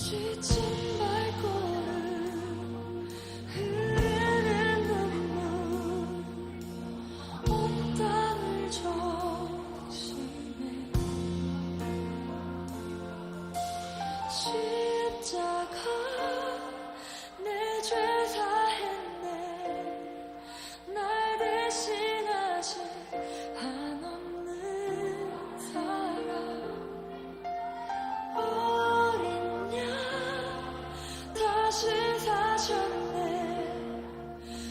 지친 발걸음 흐르는 눈물 온 땅을 적시네 십자가 내 죄 사했네 날 대신하신 한없는 사랑 어린 양 다시 사셨네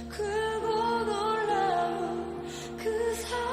크고 놀라운 그 사랑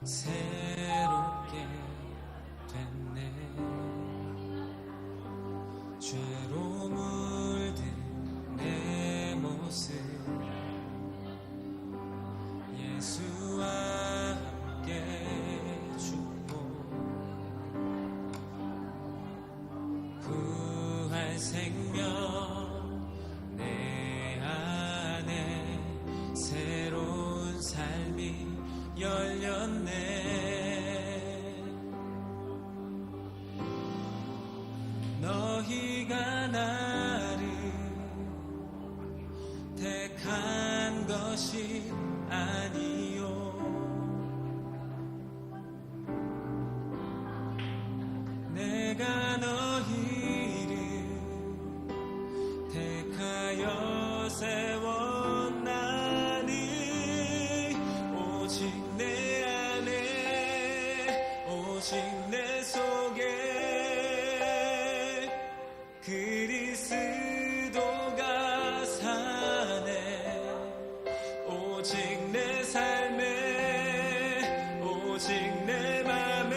새롭게 됐네. 죄로 물든 내 모습 예수와 함께 죽고 부활 생명 내 안에 새로운 삶이 열렸네. 너희가 나를 택한 것이 아니요 내가 너희를 택하여 세웠나니 오직 내 안에 오직 내 속에 그리스도가 사네. 오직 내 삶에 오직 내 맘에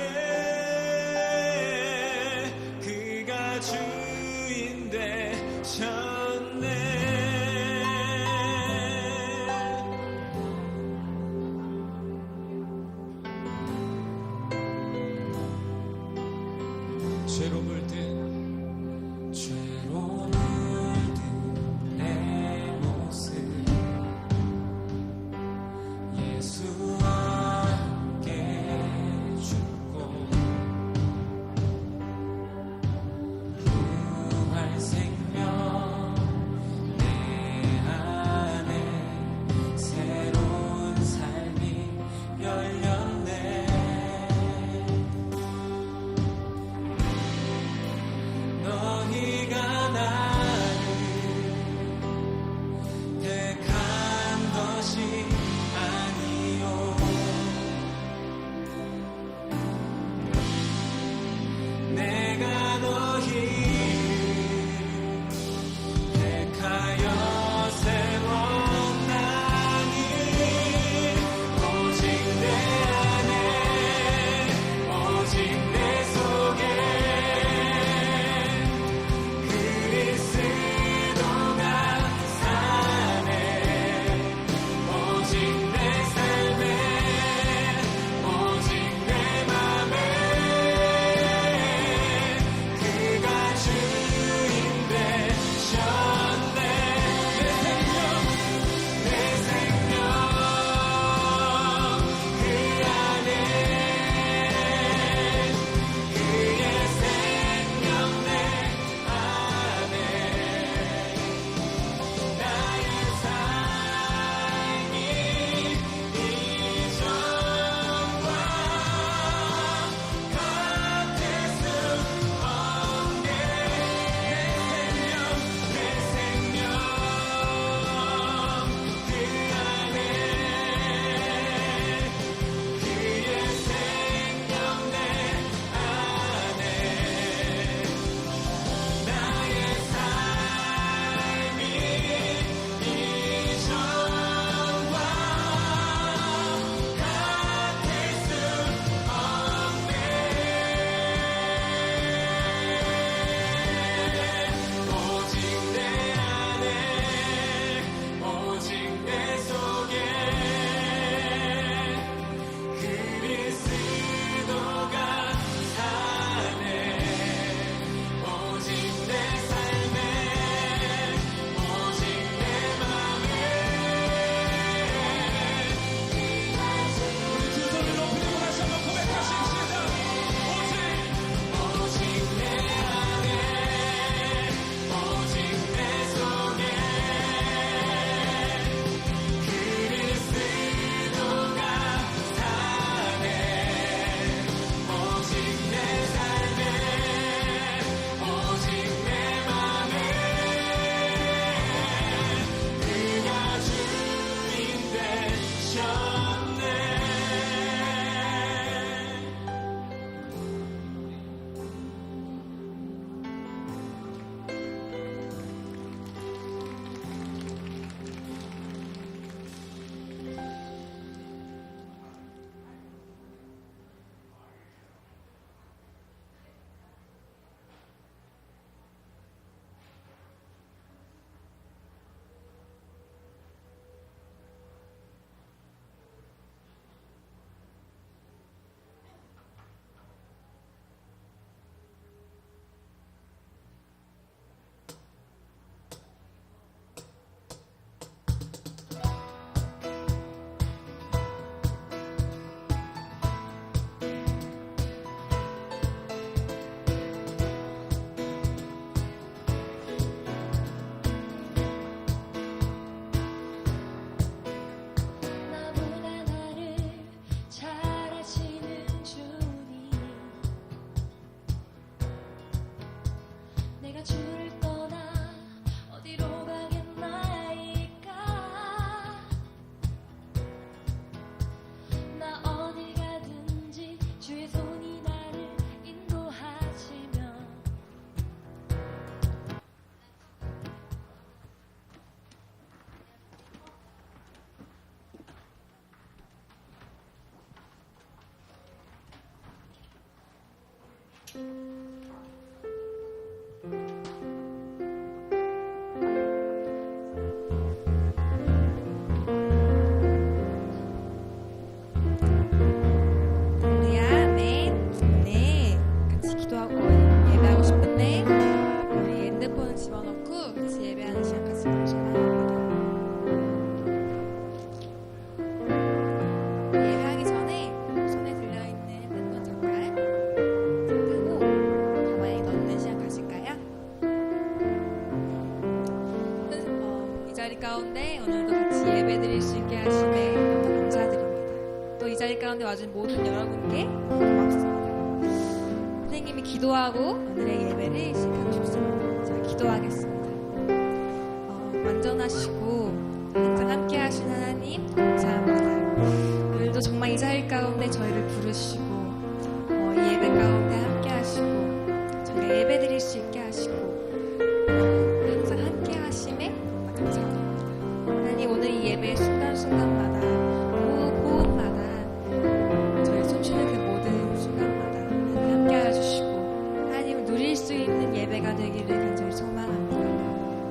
그가 주인 되셨네. 죄로 물든 내 모습 예수와 함께 자리 가운데 와준 모든 여러분께 고맙습니다. 선생님이 기도하고 오늘의 예배를 시작하고 싶습니다. 자, 기도하겠습니다. 완전하시고 항상 함께 하신 하나님 감사합니다. 오늘도 정말 이 자리 가운데 저희를 부르시고 이 예배 가운데 함께 하시고 저희가 예배 드릴 수 있게 하시고 항상 함께 하심에 정말 감사합니다. 하나님 오늘 이 예배의 순간순간마다 호흡호흡마다 저희 손쉬는 그 모든 순간마다 함께 해주시고 하나님을 누릴 수 있는 예배가 되기를 간절히 소망합니다.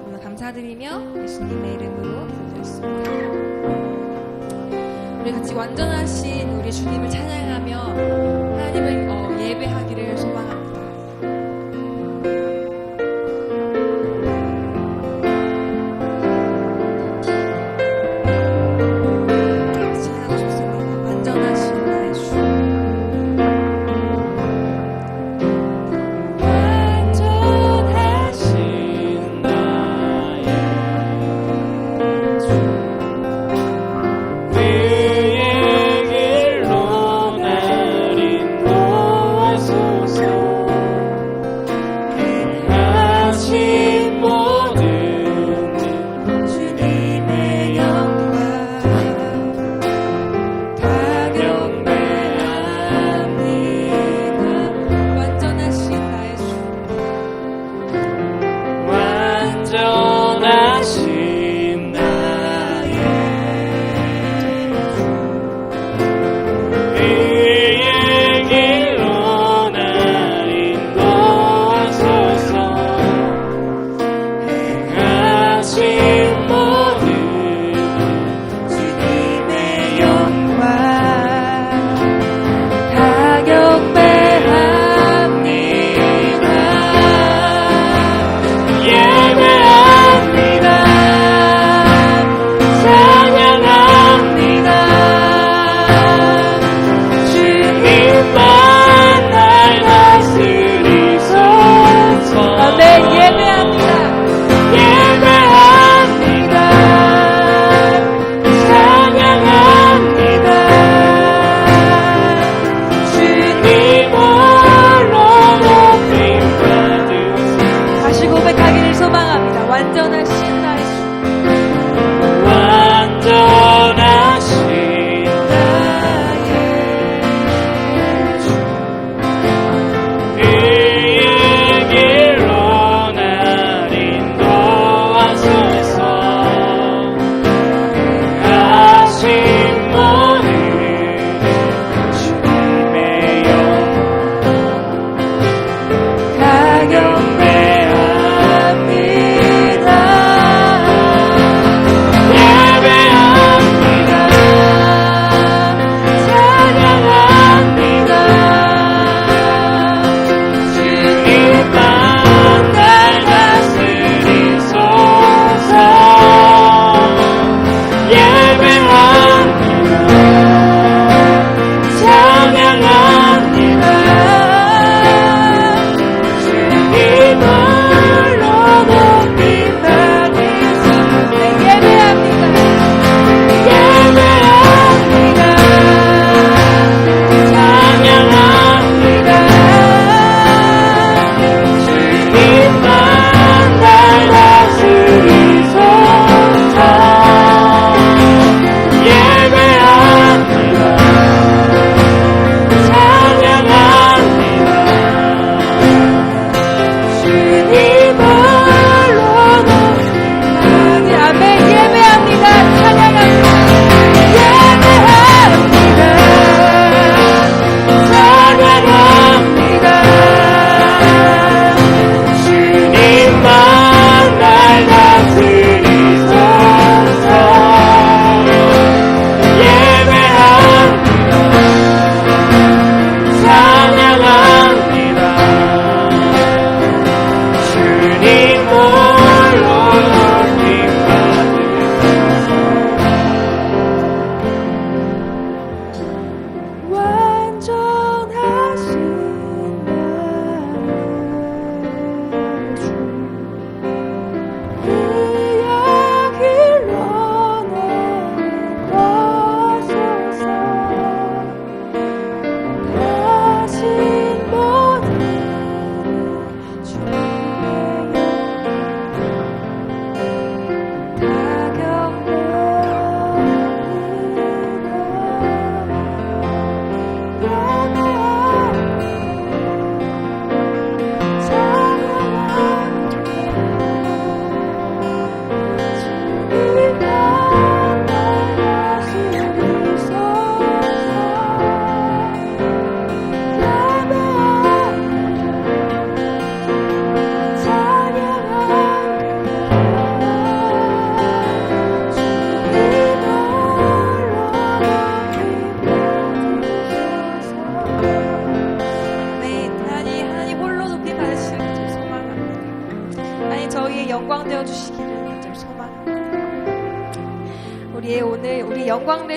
오늘 감사드리며 예수님의 이름으로 기도드렸습니다. 우리 같이 완전하신 우리 주님을 찬양하며 하나님을 예배하기를 소망합니다. 찬양하고 싶습니다. 완전하신 나의 주. 완전하신 나의 주 그의 길로 날 인도하소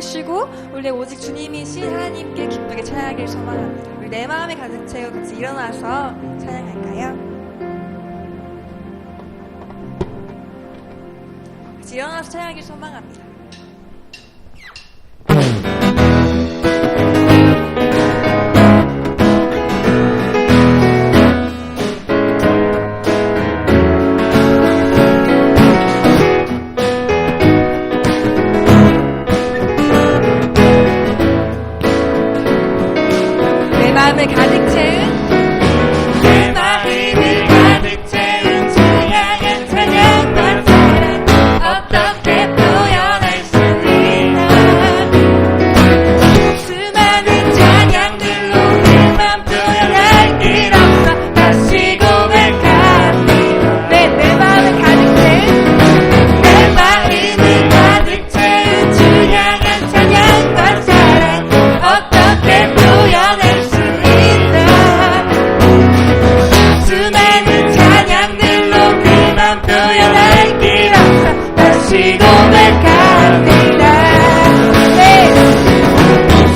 숨을 쉬고 우리 오직 주님이신 하나님께 기쁘게 찬양하기를 소망합니다. 우리 내 마음에 가득 채우고 같이 일어나서 찬양할까요? 같이 일어나서 찬양하기를 소망합니다. 내 마음을 가득 채운 내 마음을 가득 채운 주 향한 찬양과 사랑 어떻게 표현할 수 있나 수많은 찬양들로 내 맘 표현할 길 없어 다시 고백합니다 내 마음을 가득 채운 내 마음을 가득 채운 주 향한 찬양과 사랑 어떻게 표현할 수 수많은 찬양들로 내 맘 표현할 길 없어 다시 고백합니다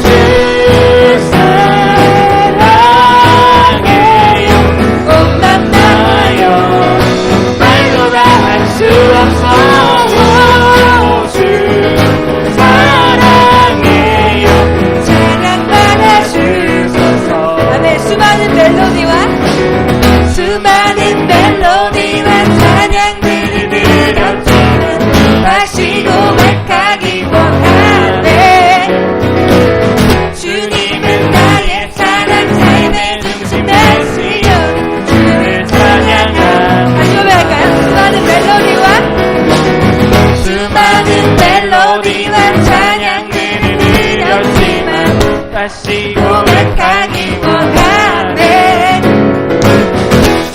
주 사랑해요 온 맘 다하여 말로 다 할 수 없어 주 사랑해요 찬양 받아주소서 아멘 수많은 멜로디와 찬양들이 느껴지는 다시 고백하기 원하네 주님은 나의 사랑 삶의 중심 되시오 주를 찬양하 다시 고백할까요? 수많은 멜로디와 찬양들이 느껴지만 다시 고백하기 원하네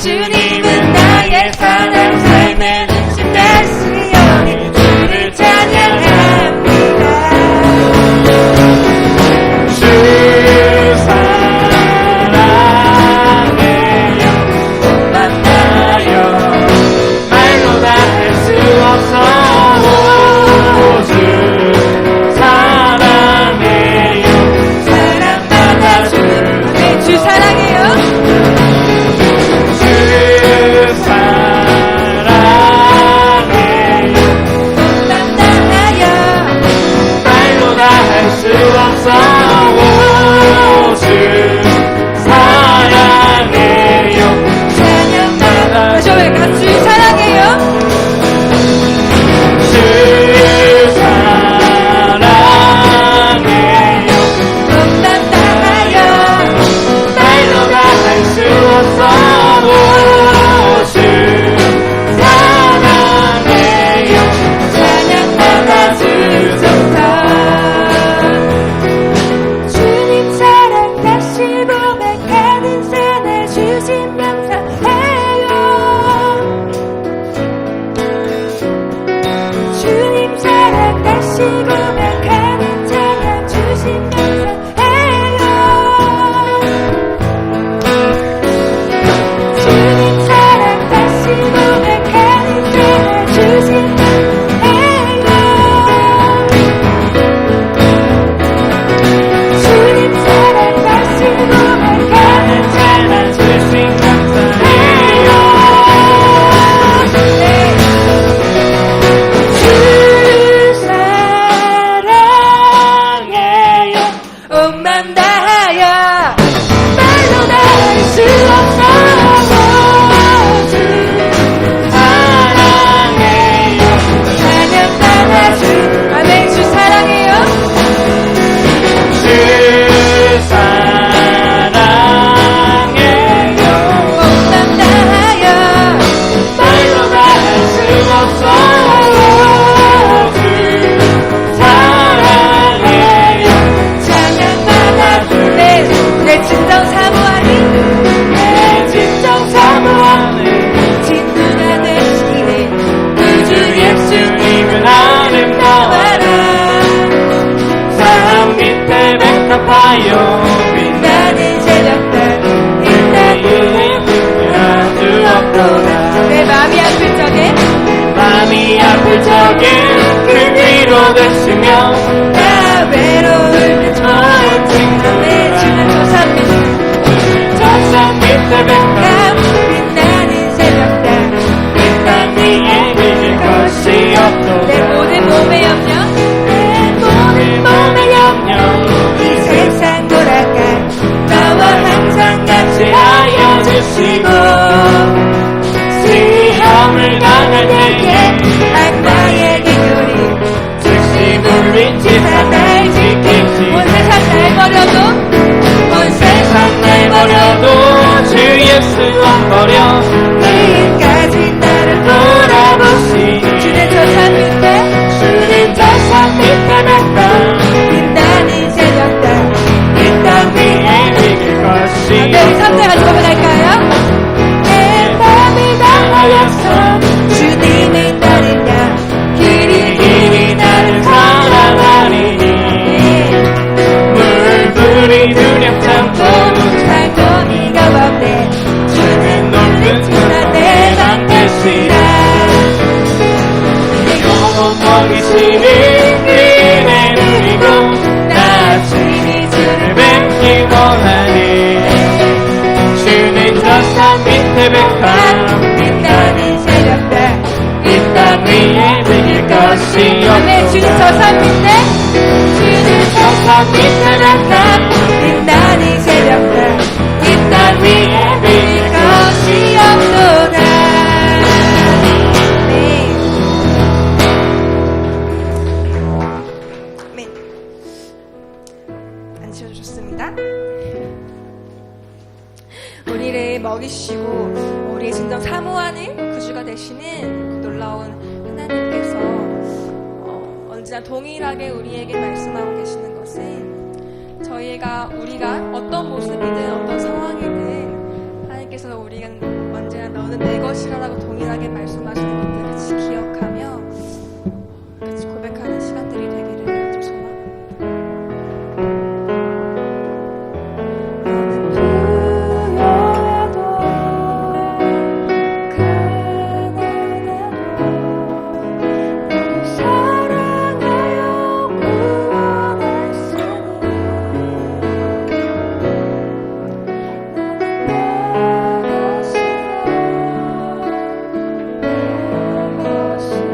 주님은 나의 사랑 삶의 중심 되시오니 주를 찬양합니다 주 사랑해요 만나요 말로 다 할 수 없어 주 사랑해요 사랑받아 주 사랑해요 아파요 빛나는 새벽별 빛나는 수 없도다 내 맘이 아플 적에 마음이 아플 적에 그 위로 되시며 나 외로울 때 저의 칭함에 주는 조산 밑에 저산 밑에 백합 빛나는 새벽달 난 위에 믿을 것이 내 없도다 모든 몸의 염려 내 모든 몸의 염려 이 세상 돌아가 나와 항상 같이 하여 주시고 시험을 당할 때에 악마의 기술이 즉시 물리치사 날 지키지 온 세상 날 버려도 온 세상 날 버려도 버려도 주 예수 안 버려 내일까지 나를 돌아보시니 주는 저산 밑에 주는 저산 밑에 백합 빛나는 새벽달 난 위에 믿을 것이 네, 우리 3대 같이 고백할까요? 내 맘이 나하였어 주님을 따르냐 길이 나를 사랑하리니 물들이 두렵 참고 살덩이가 없네 주는 높은 누나 내 상태시라 영원 먹이시는 그네 누리고 나 주님이 주를 뵙기 원하네 주는 저산 밑에 백합 빛나는 새벽달 난 위에 믿을 것이 아멘 주님 저산 밑에 주님 저산 밑에 백합 빛나는 새벽달 난 위에 믿을 것이 없도다 네. 네. 앉으셔주셨습니다. 우리를 먹이시고 우리의 진정 사모하는 구주가 되시는 그 놀라운 하나님께서 언제나 동일하게 우리에게 말씀하고 계시는 것은 우리가 어떤 모습이든 어떤 상황이든 하나님께서 우리가 언제나 너는 내 것이라고 동일하게 말씀하시는 것들을 같이 기억하며 같이 고백하는 시간들이 되기를 좀 소망합니다. 너는 부여해도 가난해도 너를 사랑하여 구원했으니 너는 내 것이라 내 것이라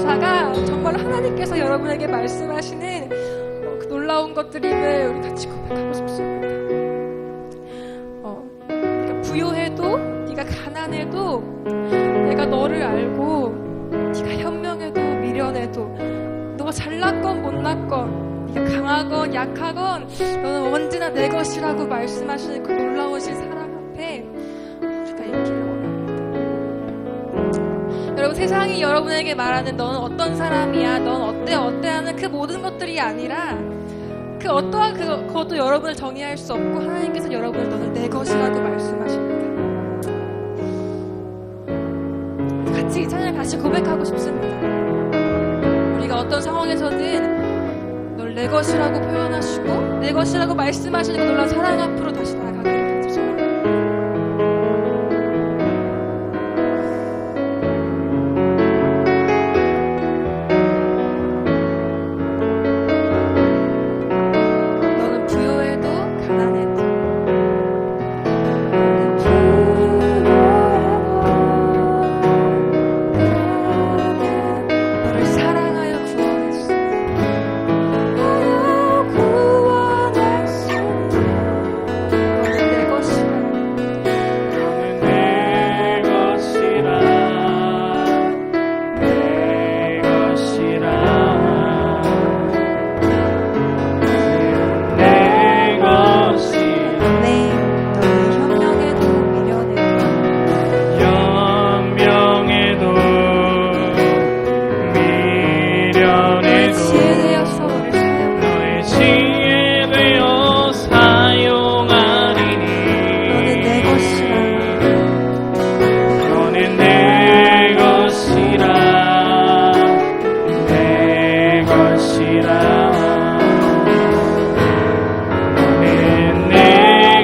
가사가 정말 하나님께서 여러분에게 말씀하시는 그 놀라운 것들임을 우리 같이 고백하고 싶습니다. 네가 부요해도 네가 가난해도 내가 너를 알고 네가 현명해도 미련해도 너가 잘났건 못났건 네가 강하건 약하건 너는 언제나 내 것이라고 말씀하시는 그 놀라우신 사랑 앞에 우리가 있기를 원합니다. 여러분, 세상이 여러분에게 말하는 너는 어떤 사람이야, 넌 어때 하는 그 모든 것들이 아니라 그 어떠한 그것도 여러분을 정의할 수 없고 하나님께서 여러분을 너는 내 것이라고 말씀하십니다. 같이 이 찬양 다시 고백하고 싶습니다. 우리가 어떤 상황에서든 널 내 것이라고 표현하시고 내 것이라고 말씀하시는 그 놀라운 사랑 앞으로 다시 나아가기를 소망합니다. 너는 부요해도 가난해도 너를 사랑하여 구원했어. 너는 내 것이라. 내 것이라 내 것이라 내 것이라 네, 너는 현명해도 미련해도 연명에도 미련에도 지혜 되어서 너를 사랑해. 너의 지혜 되어 사용하리니 너는 내 것이라. 너는 내 것이라 내 것이라 너는 내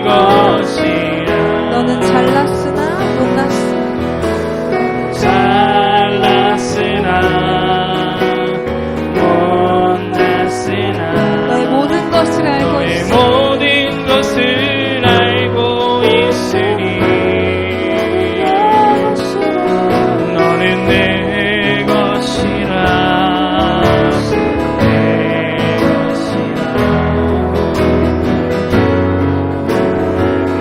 것이라 너는 잘났으나 못났으나 잘났으나 못났으나 너의 모든 것을 알고 너의 있어. 모든 것을 알고 있으니 너는 내 것이라 내 것이라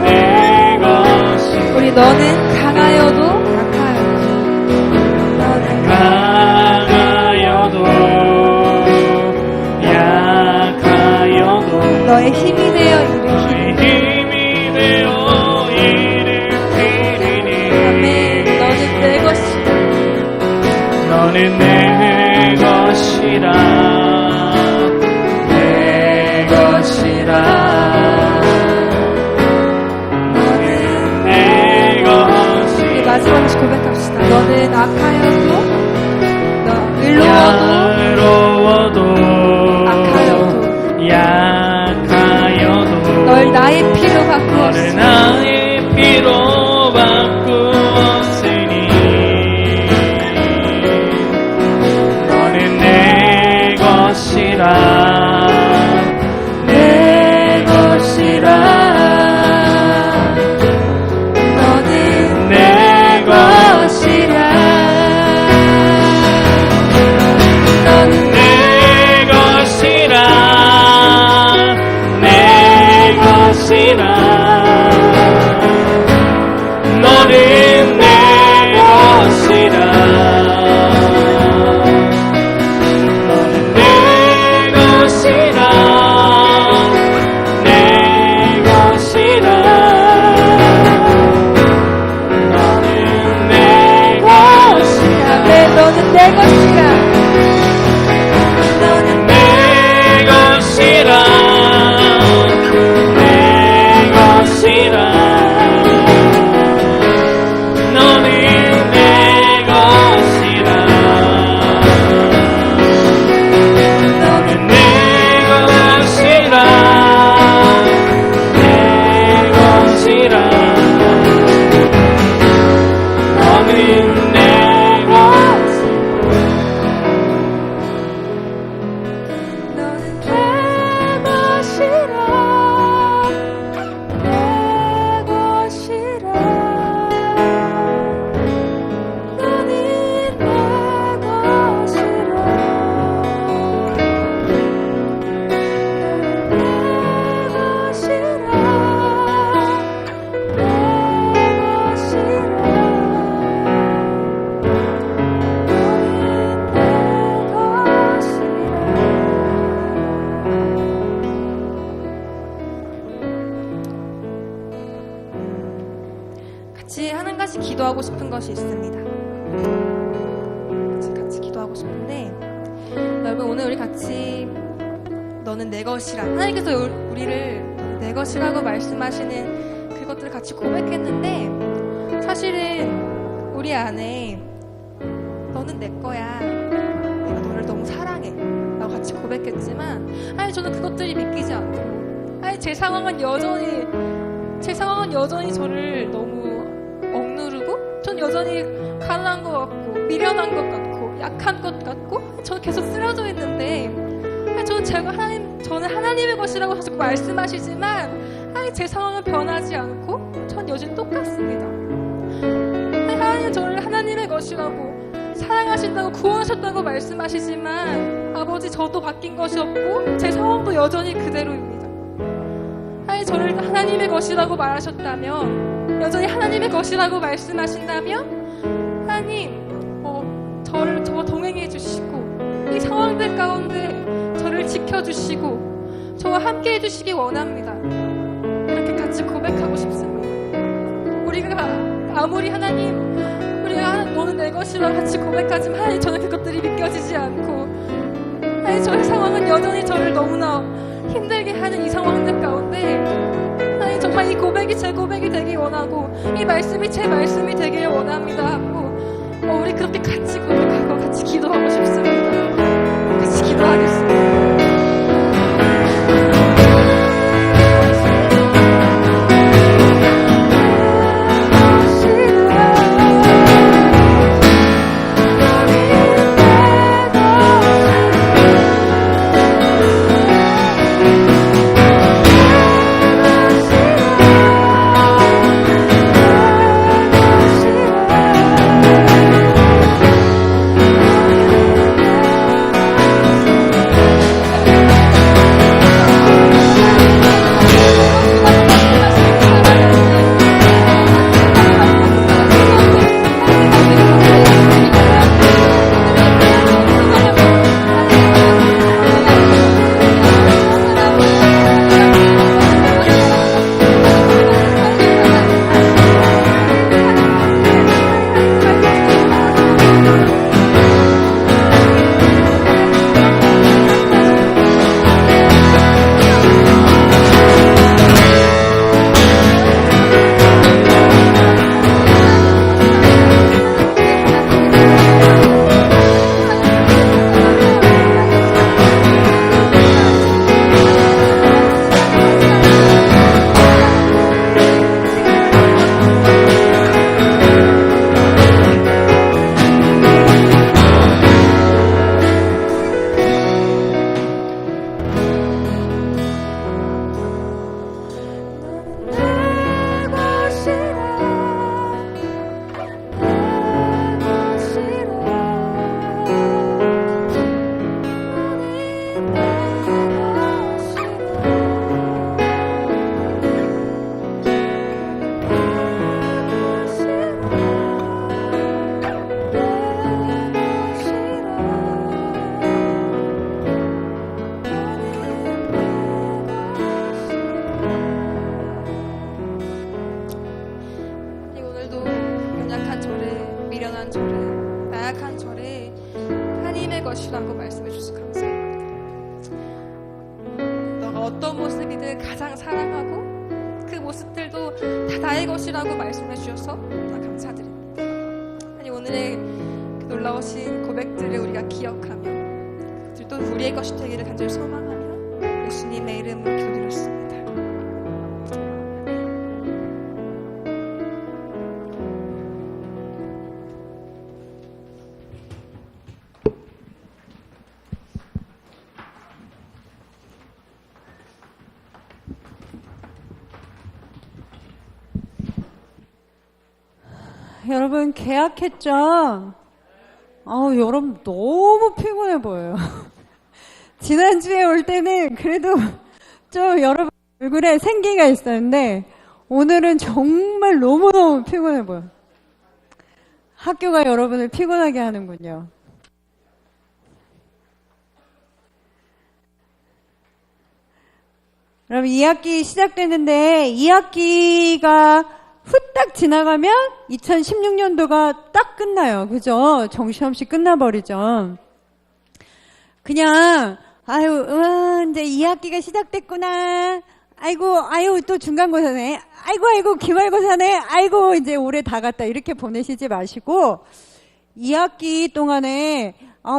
내 것이라 우리 너는 강하여도 약하여도 너는 강하여도 약하여도 너의 힘이 되어 일으키니. 너의 힘이 되어 일으키니 아멘. 너는 내 것이라. 너는 내 것이라 내 것이라 너는 내 우리 것이라 마지막으로 고백합시다. 너는 악하여도 너 의로워도 야로워도 악하여도 약하여도 널 나의 피로 너를 바꾸었으니 나의 피로 바꾸었으니 너는 내 것이라 내 것이라 너는 내 것이라 너는 내 것이라 내 것이라 곳이 있습니다. 같이 기도하고 싶은데, 여러분 오늘 우리 같이 너는 내 것이라, 하나님께서 우리를 내 것이라고 말씀하시는 그것들을 같이 고백했는데, 사실은 우리 안에 너는 내 거야, 내가 너를 너무 사랑해 라고 같이 고백했지만, 아니 저는 그것들이 믿기지 않고, 아니 제 상황은 여전히 저를 너무 억누르고, 전 여전히 가난한 것 같고 미련한 것 같고 약한 것 같고, 저는 계속 쓰러져 있는데, 저는 하나님의 것이라고 자꾸 말씀하시지만, 아니 제 상황은 변하지 않고 전 여전히 똑같습니다. 아니 하나님 저를 하나님의 것이라고 사랑하신다고 구원하셨다고 말씀하시지만, 아버지 저도 바뀐 것이 없고 제 상황도 여전히 그대로입니다. 아니 저를 하나님의 것이라고 말하셨다면, 여전히 하나님의 것이라고 말씀하신다면, 하나님 저와 동행해 주시고 이 상황들 가운데 저를 지켜주시고 저와 함께 해주시기 원합니다. 이렇게 같이 고백하고 싶습니다. 우리가 아무리 우리가 너는 내 것이라고 같이 고백하지만, 하나님 저는 그것들이 믿겨지지 않고, 하나님 저의 상황은 여전히 저를 너무나 힘들게 하는 이 상황들 가운데, 하나님 정말 이 고백이 제 고백이 되길 원하고 이 말씀이 제 말씀이 되길 원합니다 하고, 우리 그렇게 같이 고백하고 같이 기도하고 싶습니다. 같이 기도하겠습니다. 것이라고 말씀해 주셔서 감사합니다. 너가 어떤 모습이든 가장 사랑하고 그 모습들도 다 나의 것이라고 말씀해 주셔서 다 감사드립니다. 아니 오늘의 그 놀라우신 고백들을 우리가 기억하며 그들도 우리의 것이 되기를 간절히 소망하며 예수님의 이름으로 기도드렸습니다. 여러분 계약했죠? 여러분 너무 피곤해 보여요. 지난주에 올 때는 그래도 좀 여러분 얼굴에 생기가 있었는데 오늘은 정말 너무너무 피곤해 보여. 학교가 여러분을 피곤하게 하는군요. 여러분 2학기 시작됐는데 2학기가 후딱 딱 지나가면 2016년도가 딱 끝나요. 그죠? 정신없이 끝나버리죠. 그냥 이제 2학기가 시작됐구나. 아이고 또 중간고사네. 아이고 기말고사네. 아이고 이제 올해 다 갔다. 이렇게 보내시지 마시고 2학기 동안에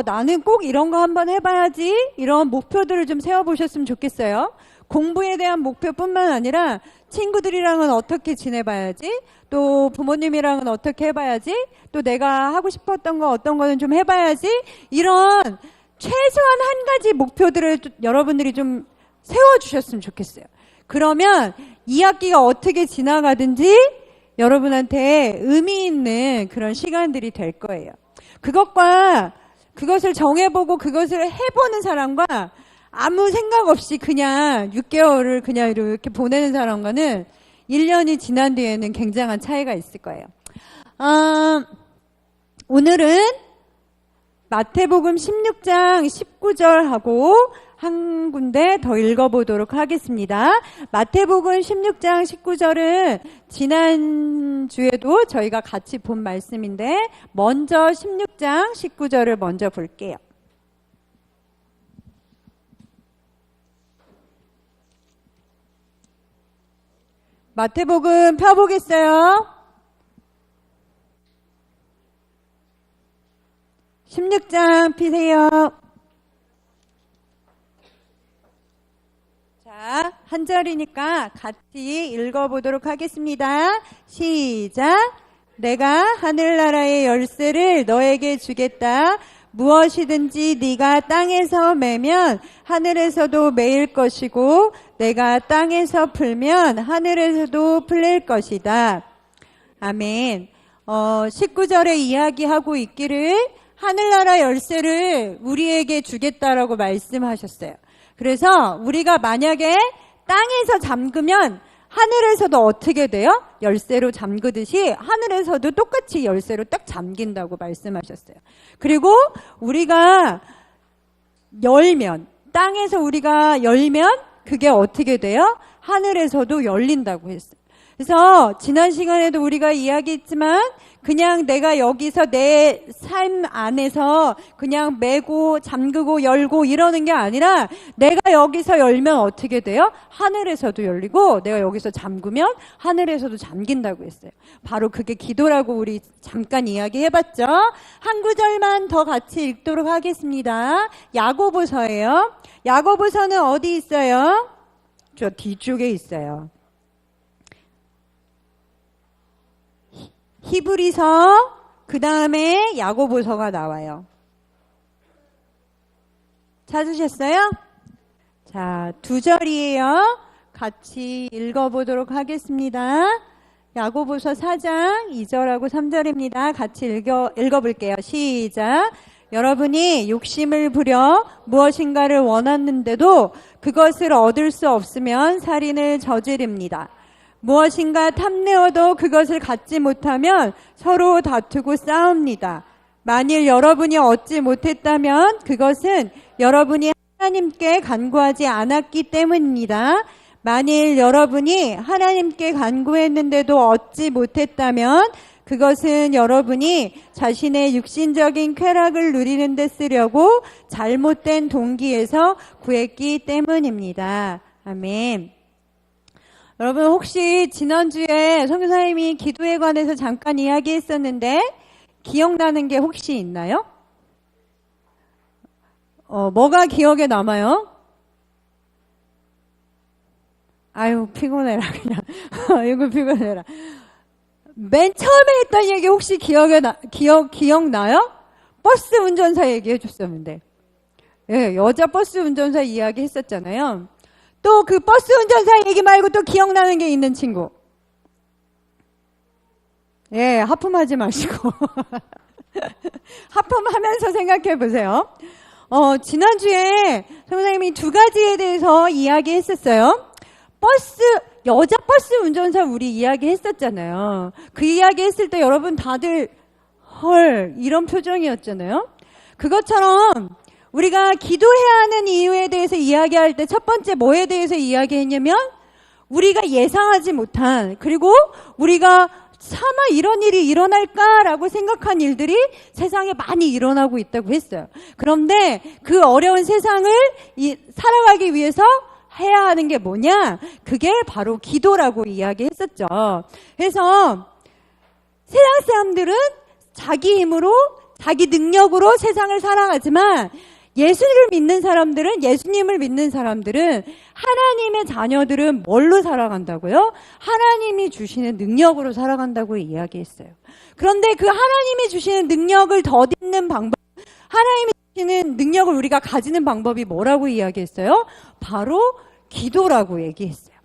나는 꼭 이런 거 한번 해봐야지. 이런 목표들을 좀 세워보셨으면 좋겠어요. 공부에 대한 목표뿐만 아니라 친구들이랑은 어떻게 지내봐야지, 또 부모님이랑은 어떻게 해봐야지, 또 내가 하고 싶었던 거 어떤 거는 좀 해봐야지, 이런 최소한 한 가지 목표들을 여러분들이 좀 세워주셨으면 좋겠어요. 그러면 2학기가 어떻게 지나가든지 여러분한테 의미 있는 그런 시간들이 될 거예요. 그것을 정해보고 그것을 해보는 사람과 아무 생각 없이 그냥 6개월을 그냥 이렇게 보내는 사람과는 1년이 지난 뒤에는 굉장한 차이가 있을 거예요. 오늘은 마태복음 16장 19절하고 한 군데 더 읽어보도록 하겠습니다. 마태복음 16장 19절은 지난주에도 저희가 같이 본 말씀인데 먼저 16장 19절을 먼저 볼게요. 마태복음 펴보겠어요. 16장 피세요. 자, 한 절이니까 같이 읽어보도록 하겠습니다. 시작. 내가 하늘나라의 열쇠를 너에게 주겠다. 무엇이든지 네가 땅에서 매면 하늘에서도 매일 것이고 내가 땅에서 풀면 하늘에서도 풀릴 것이다. 아멘. 19절에 이야기하고 있기를 하늘나라 열쇠를 우리에게 주겠다라고 말씀하셨어요. 그래서 우리가 만약에 땅에서 잠그면 하늘에서도 어떻게 돼요? 열쇠로 잠그듯이 하늘에서도 똑같이 열쇠로 딱 잠긴다고 말씀하셨어요. 그리고 우리가 열면, 땅에서 우리가 열면 그게 어떻게 돼요? 하늘에서도 열린다고 했어요. 그래서 지난 시간에도 우리가 이야기했지만 그냥 내가 여기서 내 삶 안에서 그냥 매고 잠그고 열고 이러는 게 아니라 내가 여기서 열면 어떻게 돼요? 하늘에서도 열리고 내가 여기서 잠그면 하늘에서도 잠긴다고 했어요. 바로 그게 기도라고 우리 잠깐 이야기해봤죠. 한 구절만 더 같이 읽도록 하겠습니다. 야고보서예요. 야고보서는 어디 있어요? 저 뒤쪽에 있어요. 히브리서 그 다음에 야고보서가 나와요. 찾으셨어요? 자, 2절이에요. 같이 읽어보도록 하겠습니다. 야고보서 4장 2절하고 3절입니다. 같이 읽어볼게요. 시작. 여러분이 욕심을 부려 무엇인가를 원하는데도 그것을 얻을 수 없으면 살인을 저지릅니다. 무엇인가 탐내어도 그것을 갖지 못하면 서로 다투고 싸웁니다. 만일 여러분이 얻지 못했다면 그것은 여러분이 하나님께 간구하지 않았기 때문입니다. 만일 여러분이 하나님께 간구했는데도 얻지 못했다면 그것은 여러분이 자신의 육신적인 쾌락을 누리는 데 쓰려고 잘못된 동기에서 구했기 때문입니다. 아멘. 여러분 혹시 지난주에 선교사님이 기도에 관해서 잠깐 이야기했었는데 기억나는 게 혹시 있나요? 뭐가 기억에 남아요? 아유 피곤해라 그냥. 이거 피곤해라. 맨 처음에 했던 얘기 혹시 기억나요? 버스 운전사 얘기해 줬었는데. 예, 여자 버스 운전사 이야기 했었잖아요. 또 그 버스 운전사 얘기 말고 또 기억나는 게 있는 친구. 예, 하품하지 마시고. 하품하면서 생각해 보세요. 지난주에 선생님이 2가지에 대해서 이야기했었어요. 여자 버스 운전사 우리 이야기 했었잖아요. 그 이야기 했을 때 여러분 다들 헐 이런 표정이었잖아요. 그것처럼 우리가 기도해야 하는 이유에 대해서 이야기할 때 첫 번째 뭐에 대해서 이야기했냐면 우리가 예상하지 못한 그리고 우리가 차마 이런 일이 일어날까라고 생각한 일들이 세상에 많이 일어나고 있다고 했어요. 그런데 그 어려운 세상을 살아가기 위해서 해야 하는 게 뭐냐? 그게 바로 기도라고 이야기했었죠. 그래서 세상 사람들은 자기 힘으로, 자기 능력으로 세상을 살아가지만 예수님을 믿는 사람들은 하나님의 자녀들은 뭘로 살아간다고요? 하나님이 주시는 능력으로 살아간다고 이야기했어요. 그런데 그 하나님이 주시는 능력을 덧입는 방법, 하나님이 주시는 능력을 우리가 가지는 방법이 뭐라고 이야기했어요? 바로 기도라고 얘기했어요.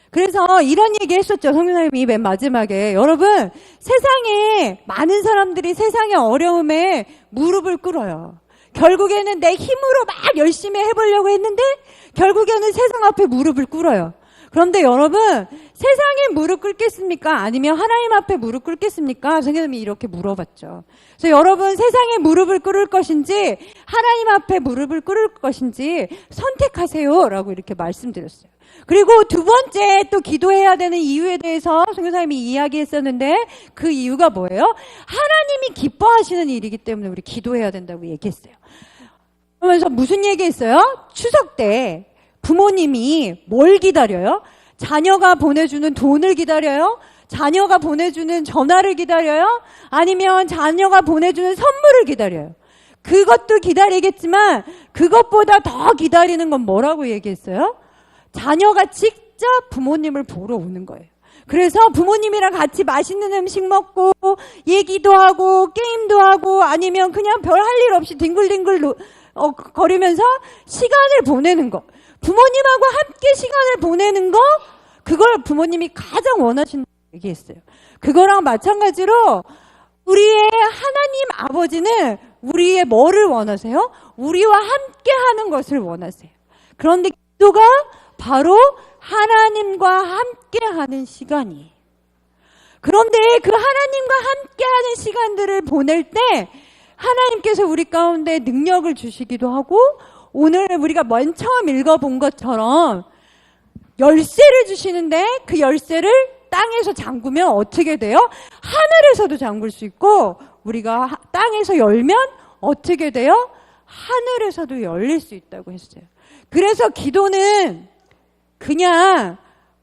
그래서 이런 얘기 했었죠. 성령님이 맨 마지막에. 여러분, 세상에 많은 사람들이 세상의 어려움에 무릎을 꿇어요. 결국에는 내 힘으로 막 열심히 해보려고 했는데 결국에는 세상 앞에 무릎을 꿇어요. 그런데 여러분, 세상에 무릎 꿇겠습니까? 아니면 하나님 앞에 무릎 꿇겠습니까? 성령님이 이렇게 물어봤죠. 그래서 여러분, 세상에 무릎을 꿇을 것인지 하나님 앞에 무릎을 꿇을 것인지 선택하세요 라고 이렇게 말씀드렸어요. 그리고 두 번째 또 기도해야 되는 이유에 대해서 선교사님이 이야기했었는데 그 이유가 뭐예요? 하나님이 기뻐하시는 일이기 때문에 우리 기도해야 된다고 얘기했어요. 그러면서 무슨 얘기했어요? 추석 때 부모님이 뭘 기다려요? 자녀가 보내주는 돈을 기다려요? 자녀가 보내주는 전화를 기다려요? 아니면 자녀가 보내주는 선물을 기다려요? 그것도 기다리겠지만 그것보다 더 기다리는 건 뭐라고 얘기했어요? 자녀가 직접 부모님을 보러 오는 거예요. 그래서 부모님이랑 같이 맛있는 음식 먹고 얘기도 하고 게임도 하고 아니면 그냥 별 할 일 없이 뒹굴뒹굴 거리면서 시간을 보내는 거. 부모님하고 함께 시간을 보내는 거, 그걸 부모님이 가장 원하신다고 얘기했어요. 그거랑 마찬가지로 우리의 하나님 아버지는 우리의 뭐를 원하세요? 우리와 함께 하는 것을 원하세요. 그런데 기도가 바로 하나님과 함께 하는 시간이에요. 그런데 그 하나님과 함께 하는 시간들을 보낼 때 하나님께서 우리 가운데 능력을 주시기도 하고 오늘 우리가 맨 처음 읽어본 것처럼 열쇠를 주시는데 그 열쇠를 땅에서 잠그면 어떻게 돼요? 하늘에서도 잠글 수 있고 우리가 땅에서 열면 어떻게 돼요? 하늘에서도 열릴 수 있다고 했어요. 그래서 기도는 그냥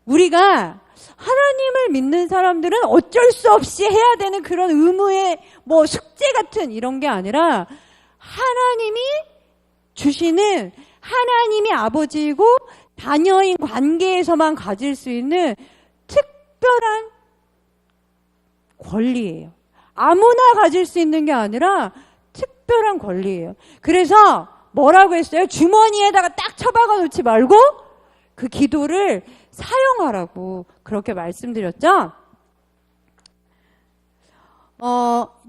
우리가 하나님을 믿는 사람들은 어쩔 수 없이 해야 되는 그런 의무의 뭐 숙제 같은 이런 게 아니라 하나님이 주시는 하나님이 아버지이고 자녀인 관계에서만 가질 수 있는 특별한 권리예요. 아무나 가질 수 있는 게 아니라 특별한 권리예요. 그래서 뭐라고 했어요? 주머니에다가 딱 처박아 놓지 말고 그 기도를 사용하라고 그렇게 말씀드렸죠?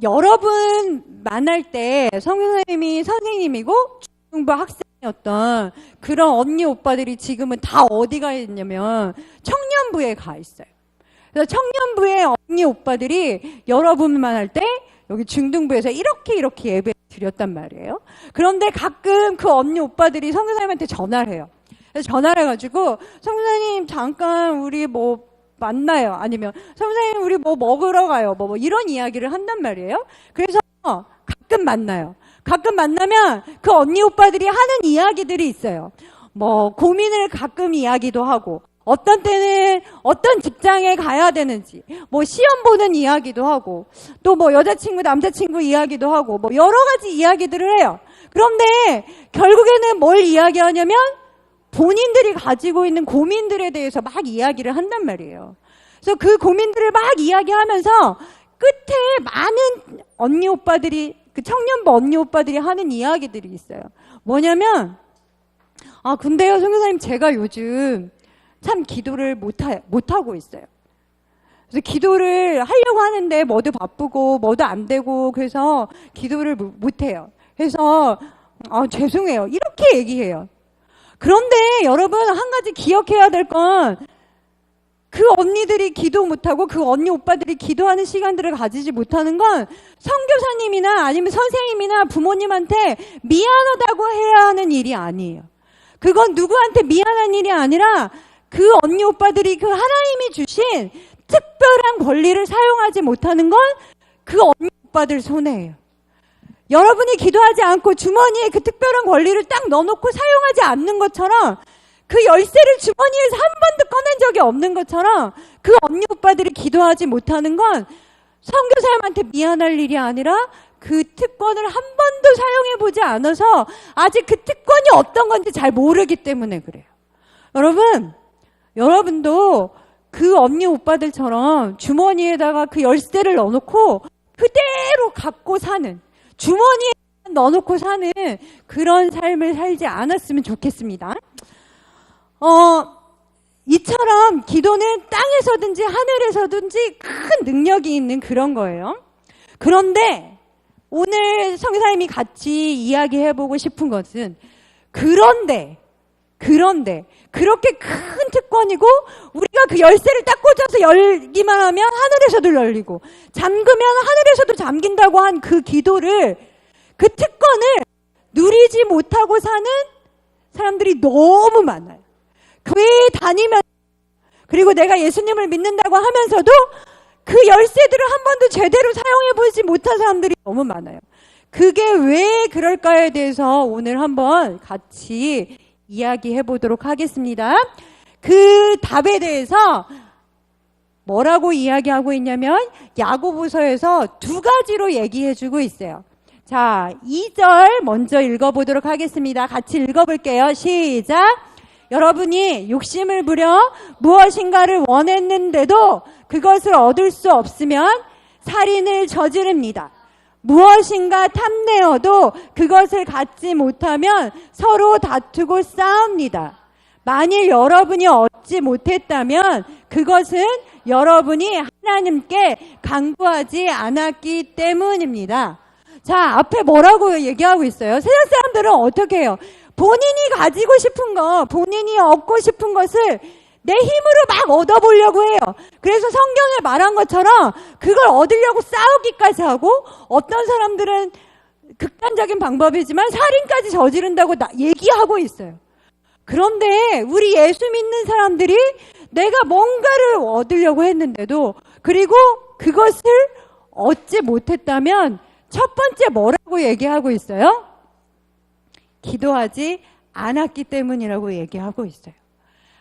여러분 만날 때 성교사님이 선생님이고 중등부 학생이었던 그런 언니 오빠들이 지금은 다 어디 가 있냐면 청년부에 가 있어요. 그래서 청년부의 언니 오빠들이 여러분 만날 때 여기 중등부에서 이렇게 예배 드렸단 말이에요. 그런데 가끔 그 언니 오빠들이 성교사님한테 전화를 해요. 그래서 전화를 해가지고 성교사님 잠깐 우리 뭐 만나요. 아니면 성교사님 우리 뭐 먹으러 가요. 뭐 이런 이야기를 한단 말이에요. 그래서 가끔 만나요. 가끔 만나면 그 언니 오빠들이 하는 이야기들이 있어요. 뭐 고민을 가끔 이야기도 하고 어떤 때는 어떤 직장에 가야 되는지 뭐 시험 보는 이야기도 하고 또 뭐 여자친구 남자친구 이야기도 하고 뭐 여러 가지 이야기들을 해요. 그런데 결국에는 뭘 이야기하냐면 본인들이 가지고 있는 고민들에 대해서 막 이야기를 한단 말이에요. 그래서 그 고민들을 막 이야기하면서 끝에 많은 언니 오빠들이 그 청년부 언니 오빠들이 하는 이야기들이 있어요. 뭐냐면 근데요 선교사님 제가 요즘 참 기도를 못하고 있어요. 그래서 기도를 하려고 하는데 뭐도 바쁘고 뭐도 안 되고 그래서 기도를 못해요. 그래서 죄송해요. 이렇게 얘기해요. 그런데 여러분 한 가지 기억해야 될 건 그 언니들이 기도 못하고 그 언니 오빠들이 기도하는 시간들을 가지지 못하는 건 선교사님이나 아니면 선생님이나 부모님한테 미안하다고 해야 하는 일이 아니에요. 그건 누구한테 미안한 일이 아니라 그 언니 오빠들이 그 하나님이 주신 특별한 권리를 사용하지 못하는 건 그 언니 오빠들 손해예요. 여러분이 기도하지 않고 주머니에 그 특별한 권리를 딱 넣어놓고 사용하지 않는 것처럼, 그 열쇠를 주머니에서 한 번도 꺼낸 적이 없는 것처럼, 그 언니 오빠들이 기도하지 못하는 건 선교사님한테 미안할 일이 아니라 그 특권을 한 번도 사용해보지 않아서 아직 그 특권이 어떤 건지 잘 모르기 때문에 그래요. 여러분도 그 언니 오빠들처럼 주머니에다가 그 열쇠를 넣어놓고 그대로 갖고 사는, 주머니에 넣어놓고 사는 그런 삶을 살지 않았으면 좋겠습니다. 이처럼 기도는 땅에서든지 하늘에서든지 큰 능력이 있는 그런 거예요. 그런데 오늘 성교사님이 같이 이야기해보고 싶은 것은, 그런데 그렇게 큰 특권이고 우리가 그 열쇠를 딱 꽂아서 열기만 하면 하늘에서도 열리고 잠그면 하늘에서도 잠긴다고 한 그 기도를, 그 특권을 누리지 못하고 사는 사람들이 너무 많아요. 교회에 다니면, 그리고 내가 예수님을 믿는다고 하면서도 그 열쇠들을 한 번도 제대로 사용해보지 못한 사람들이 너무 많아요. 그게 왜 그럴까에 대해서 오늘 한번 같이 이야기해 보도록 하겠습니다. 그 답에 대해서 뭐라고 이야기하고 있냐면 야고보서에서 두 가지로 얘기해 주고 있어요. 자, 2절 먼저 읽어보도록 하겠습니다. 같이 읽어볼게요. 시작. 여러분이 욕심을 부려 무엇인가를 원했는데도 그것을 얻을 수 없으면 살인을 저지릅니다. 무엇인가 탐내어도 그것을 갖지 못하면 서로 다투고 싸웁니다. 만일 여러분이 얻지 못했다면 그것은 여러분이 하나님께 간구하지 않았기 때문입니다. 자, 앞에 뭐라고 얘기하고 있어요? 세상 사람들은 어떻게 해요? 본인이 가지고 싶은 거, 본인이 얻고 싶은 것을 내 힘으로 막 얻어보려고 해요. 그래서 성경에 말한 것처럼 그걸 얻으려고 싸우기까지 하고, 어떤 사람들은 극단적인 방법이지만 살인까지 저지른다고 얘기하고 있어요. 그런데 우리 예수 믿는 사람들이 내가 뭔가를 얻으려고 했는데도, 그리고 그것을 얻지 못했다면 첫 번째 뭐라고 얘기하고 있어요? 기도하지 않았기 때문이라고 얘기하고 있어요.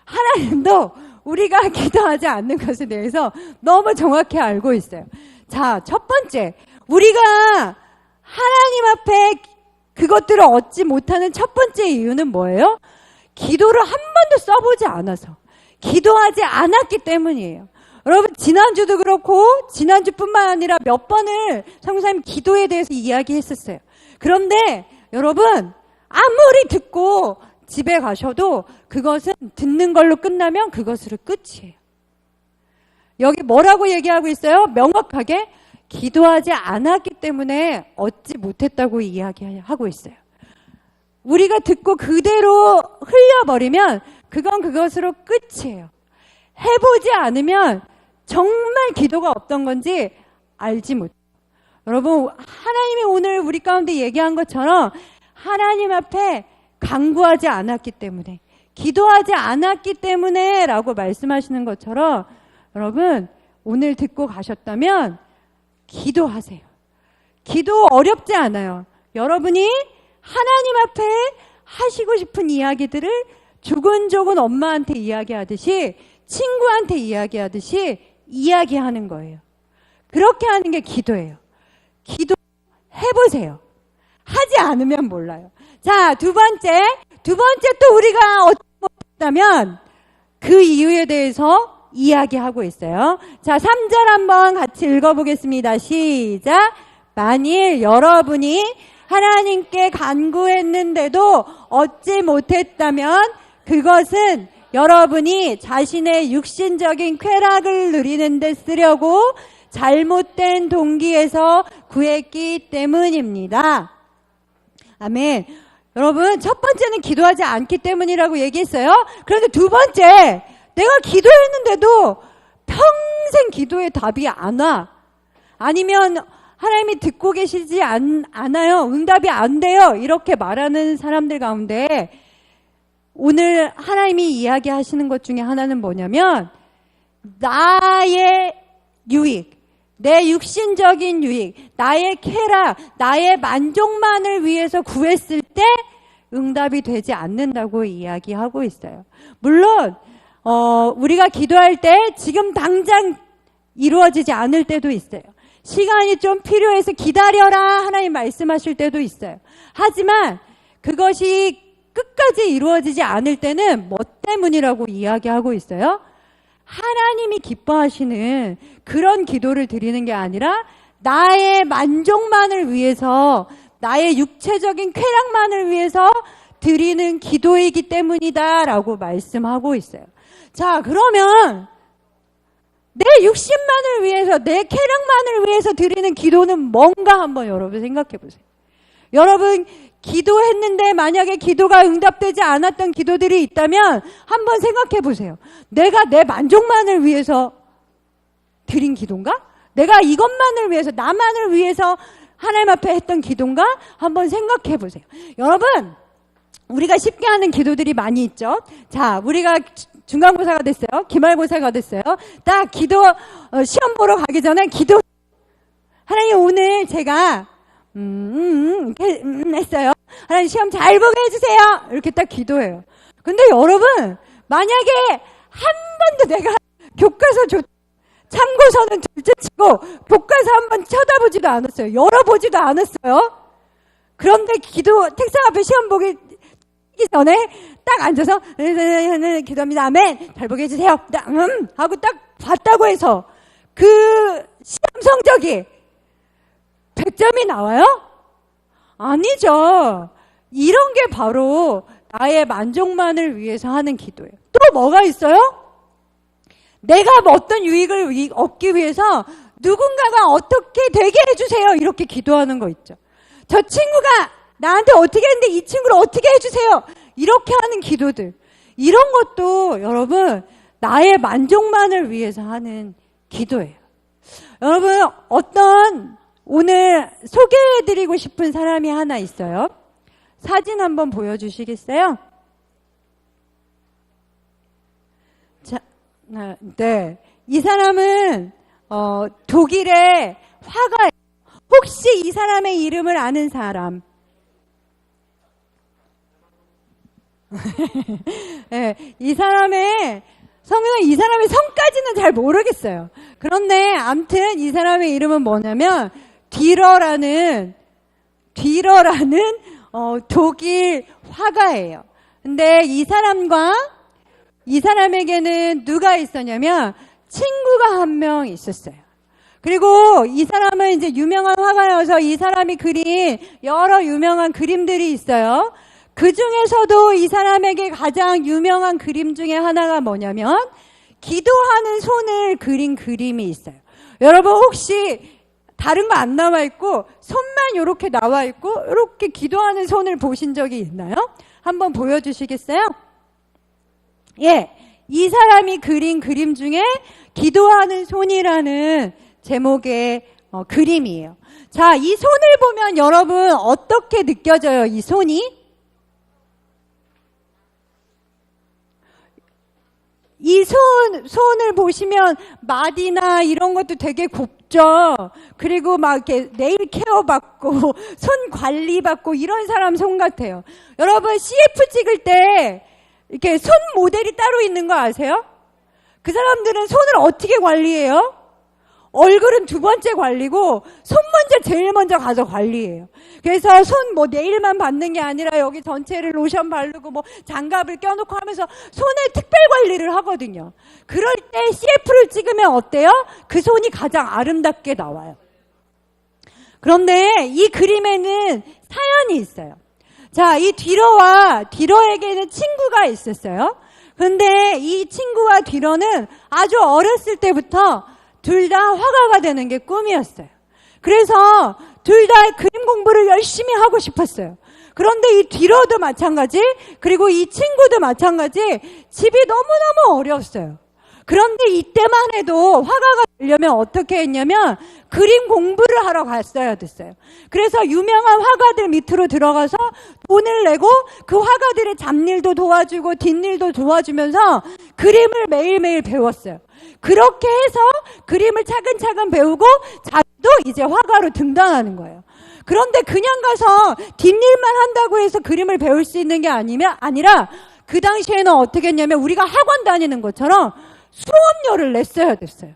하나님도 우리가 기도하지 않는 것에 대해서 너무 정확히 알고 있어요. 자, 첫 번째, 우리가 하나님 앞에 그것들을 얻지 못하는 첫 번째 이유는 뭐예요? 기도를 한 번도 써보지 않아서, 기도하지 않았기 때문이에요. 여러분, 지난주도 그렇고 지난주뿐만 아니라 몇 번을 성사님 기도에 대해서 이야기했었어요. 그런데 여러분, 아무리 듣고 집에 가셔도 그것은 듣는 걸로 끝나면 그것으로 끝이에요. 여기 뭐라고 얘기하고 있어요? 명확하게 기도하지 않았기 때문에 얻지 못했다고 이야기하고 있어요. 우리가 듣고 그대로 흘려버리면 그건 그것으로 끝이에요. 해보지 않으면 정말 기도가 없던 건지 알지 못해요. 여러분, 하나님이 오늘 우리 가운데 얘기한 것처럼 하나님 앞에 간구하지 않았기 때문에, 기도하지 않았기 때문에 라고 말씀하시는 것처럼, 여러분 오늘 듣고 가셨다면 기도하세요. 기도 어렵지 않아요. 여러분이 하나님 앞에 하시고 싶은 이야기들을 조근조근 엄마한테 이야기하듯이, 친구한테 이야기하듯이 이야기하는 거예요. 그렇게 하는 게 기도예요. 기도해보세요. 하지 않으면 몰라요. 자, 두 번째 또 우리가 얻지 못했다면 그 이유에 대해서 이야기하고 있어요. 자, 3절 한번 같이 읽어보겠습니다. 시작. 만일 여러분이 하나님께 간구했는데도 얻지 못했다면 그것은 여러분이 자신의 육신적인 쾌락을 누리는 데 쓰려고 잘못된 동기에서 구했기 때문입니다. 아멘. 여러분, 첫 번째는 기도하지 않기 때문이라고 얘기했어요. 그런데 두 번째, 내가 기도했는데도 평생 기도의 답이 안 와. 아니면 하나님이 듣고 계시지 않아요. 응답이 안 돼요. 이렇게 말하는 사람들 가운데 오늘 하나님이 이야기하시는 것 중에 하나는 뭐냐면, 나의 유익, 내 육신적인 유익, 나의 쾌락, 나의 만족만을 위해서 구했을 때 응답이 되지 않는다고 이야기하고 있어요. 물론 우리가 기도할 때 지금 당장 이루어지지 않을 때도 있어요. 시간이 좀 필요해서 기다려라 하나님 말씀하실 때도 있어요. 하지만 그것이 끝까지 이루어지지 않을 때는 뭐 때문이라고 이야기하고 있어요? 하나님이 기뻐하시는 그런 기도를 드리는 게 아니라 나의 만족만을 위해서, 나의 육체적인 쾌락만을 위해서 드리는 기도이기 때문이다라고 말씀하고 있어요. 자, 그러면 내 육신만을 위해서, 내 쾌락만을 위해서 드리는 기도는 뭔가 한번 여러분 생각해 보세요. 여러분 기도했는데 만약에 기도가 응답되지 않았던 기도들이 있다면 한번 생각해 보세요. 내가 내 만족만을 위해서 드린 기도인가? 내가 이것만을 위해서, 나만을 위해서 하나님 앞에 했던 기도인가? 한번 생각해 보세요. 여러분, 우리가 쉽게 하는 기도들이 많이 있죠. 자, 우리가 중간고사가 됐어요. 기말고사가 됐어요. 딱 기도 시험 보러 가기 전에 기도, 하나님 오늘 제가 했어요. 하나님 시험 잘 보게 해주세요. 이렇게 딱 기도해요. 근데 여러분, 만약에 한 번도 내가 교과서 참고서는 둘째치고 교과서 한 번 쳐다보지도 않았어요. 열어보지도 않았어요. 그런데 책상 앞에 시험 보기 전에 딱 앉아서 기도합니다. 아멘. 잘 보게 해주세요. 하고 딱 봤다고 해서 그 시험 성적이 100점이 나와요? 아니죠. 이런 게 바로 나의 만족만을 위해서 하는 기도예요. 또 뭐가 있어요? 내가 어떤 유익을 얻기 위해서 누군가가 어떻게 되게 해주세요. 이렇게 기도하는 거 있죠. 저 친구가 나한테 어떻게 했는데 이 친구를 어떻게 해주세요. 이렇게 하는 기도들. 이런 것도 여러분 나의 만족만을 위해서 하는 기도예요. 여러분 오늘 소개해드리고 싶은 사람이 하나 있어요. 사진 한번 보여주시겠어요? 자, 네. 이 사람은 독일의 화가예요. 혹시 이 사람의 이름을 아는 사람? 네, 이 사람의 성까지는 잘 모르겠어요. 그런데 암튼 이 사람의 이름은 뭐냐면 뒤러라는 독일 화가예요. 근데 이 사람에게는 누가 있었냐면 친구가 한 명 있었어요. 그리고 이 사람은 이제 유명한 화가여서 이 사람이 그린 여러 유명한 그림들이 있어요. 그 중에서도 이 사람에게 가장 유명한 그림 중에 하나가 뭐냐면 기도하는 손을 그린 그림이 있어요. 여러분 혹시 다른 거 안 나와 있고 손만 이렇게 나와 있고 이렇게 기도하는 손을 보신 적이 있나요? 한번 보여주시겠어요? 예, 이 사람이 그린 그림 중에 기도하는 손이라는 제목의 그림이에요. 자, 이 손을 보면 여러분 어떻게 느껴져요? 이 손이? 이 손을 보시면 마디나 이런 것도 되게 곱죠. 그리고 막 이렇게 네일 케어 받고 손 관리 받고 이런 사람 손 같아요. 여러분 CF 찍을 때 이렇게 손 모델이 따로 있는 거 아세요? 그 사람들은 손을 어떻게 관리해요? 얼굴은 두 번째 관리고 손 먼저 제일 먼저 가서 관리해요. 그래서 손 네일만 받는 게 아니라 여기 전체를 로션 바르고 장갑을 껴놓고 하면서 손에 특별 관리를 하거든요. 그럴 때 CF를 찍으면 어때요? 그 손이 가장 아름답게 나와요. 그런데 이 그림에는 사연이 있어요. 자, 이 뒤러에게는 친구가 있었어요. 그런데 이 친구와 뒤러는 아주 어렸을 때부터 둘 다 화가가 되는 게 꿈이었어요. 그래서 둘 다 그림 공부를 열심히 하고 싶었어요. 그런데 이 뒤러도 마찬가지, 그리고 이 친구도 마찬가지, 집이 너무너무 어려웠어요. 그런데 이때만 해도 화가가 되려면 어떻게 했냐면 그림 공부를 하러 갔어야 됐어요. 그래서 유명한 화가들 밑으로 들어가서 돈을 내고 그 화가들의 잡일도 도와주고 뒷일도 도와주면서 그림을 매일매일 배웠어요. 그렇게 해서 그림을 차근차근 배우고 자기도 이제 화가로 등단하는 거예요. 그런데 그냥 가서 뒷일만 한다고 해서 그림을 배울 수 있는 게 아니라 그 당시에는 어떻게 했냐면 우리가 학원 다니는 것처럼 수업료를 냈어야 됐어요.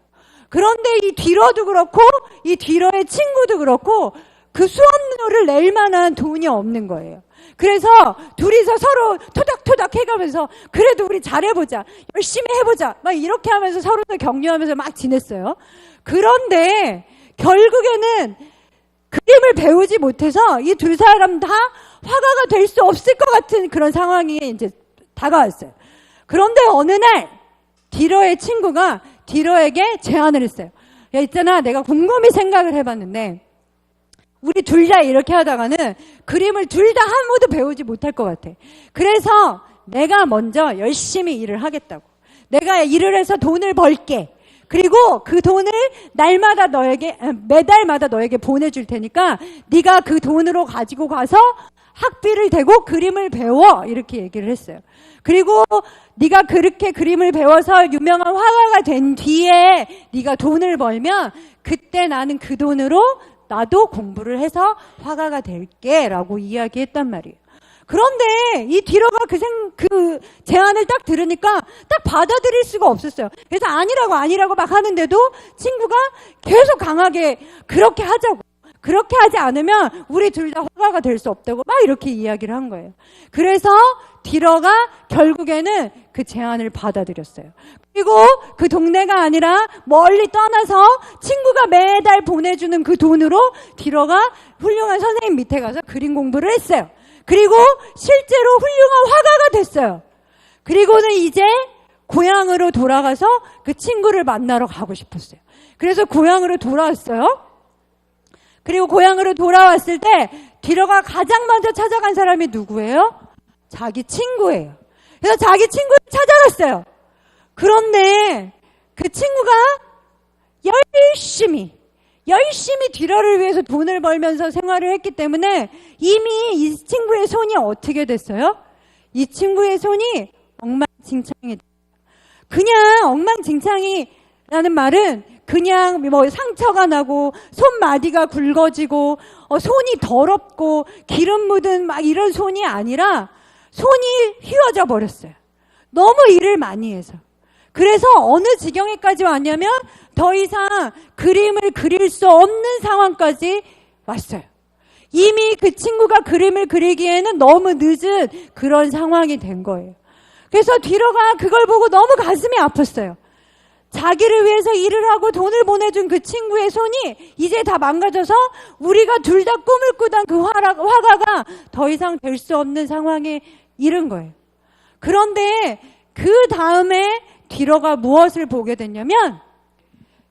그런데 이 뒤러도 그렇고 이 뒤러의 친구도 그렇고 그 수업료를 낼 만한 돈이 없는 거예요. 그래서 둘이서 서로 토닥토닥 해가면서 그래도 우리 잘해보자, 열심히 해보자 막 이렇게 하면서 서로 격려하면서 막 지냈어요. 그런데 결국에는 그림을 배우지 못해서 이 두 사람 다 화가가 될 수 없을 것 같은 그런 상황이 이제 다가왔어요. 그런데 어느 날 디러의 친구가 디러에게 제안을 했어요. 야, 있잖아, 내가 곰곰이 생각을 해봤는데 우리 둘 다 이렇게 하다가는 그림을 둘 다 아무도 배우지 못할 것 같아. 그래서 내가 먼저 열심히 일을 하겠다고. 내가 일을 해서 돈을 벌게. 그리고 그 돈을 날마다 매달마다 너에게 보내줄 테니까 네가 그 돈으로 가지고 가서 학비를 대고 그림을 배워. 이렇게 얘기를 했어요. 그리고 네가 그렇게 그림을 배워서 유명한 화가가 된 뒤에 네가 돈을 벌면 그때 나는 그 돈으로 나도 공부를 해서 화가가 될게 라고 이야기했단 말이에요. 그런데 이 디러가 그 제안을 딱 들으니까 딱 받아들일 수가 없었어요. 그래서 아니라고 막 하는데도 친구가 계속 강하게 그렇게 하자고. 그렇게 하지 않으면 우리 둘 다 화가가 될 수 없다고 막 이렇게 이야기를 한 거예요. 그래서 디러가 결국에는 그 제안을 받아들였어요. 그리고 그 동네가 아니라 멀리 떠나서 친구가 매달 보내주는 그 돈으로 디러가 훌륭한 선생님 밑에 가서 그림 공부를 했어요. 그리고 실제로 훌륭한 화가가 됐어요. 그리고는 이제 고향으로 돌아가서 그 친구를 만나러 가고 싶었어요. 그래서 고향으로 돌아왔어요. 그리고 고향으로 돌아왔을 때 디러가 가장 먼저 찾아간 사람이 누구예요? 자기 친구예요. 그래서 자기 친구를 찾아갔어요. 그런데 그 친구가 열심히 디러를 위해서 돈을 벌면서 생활을 했기 때문에 이미 이 친구의 손이 어떻게 됐어요? 이 친구의 손이 엉망진창이 됐어요. 그냥 엉망진창이라는 말은 그냥 뭐 상처가 나고 손마디가 굵어지고 손이 더럽고 기름 묻은 막 이런 손이 아니라 손이 휘어져 버렸어요. 너무 일을 많이 해서. 그래서 어느 지경에까지 왔냐면 더 이상 그림을 그릴 수 없는 상황까지 왔어요. 이미 그 친구가 그림을 그리기에는 너무 늦은 그런 상황이 된 거예요. 그래서 디러가 그걸 보고 너무 가슴이 아팠어요. 자기를 위해서 일을 하고 돈을 보내준 그 친구의 손이 이제 다 망가져서 우리가 둘 다 꿈을 꾸던 그 화가가 더 이상 될 수 없는 상황에 이른 거예요. 그런데 그 다음에 디러가 무엇을 보게 됐냐면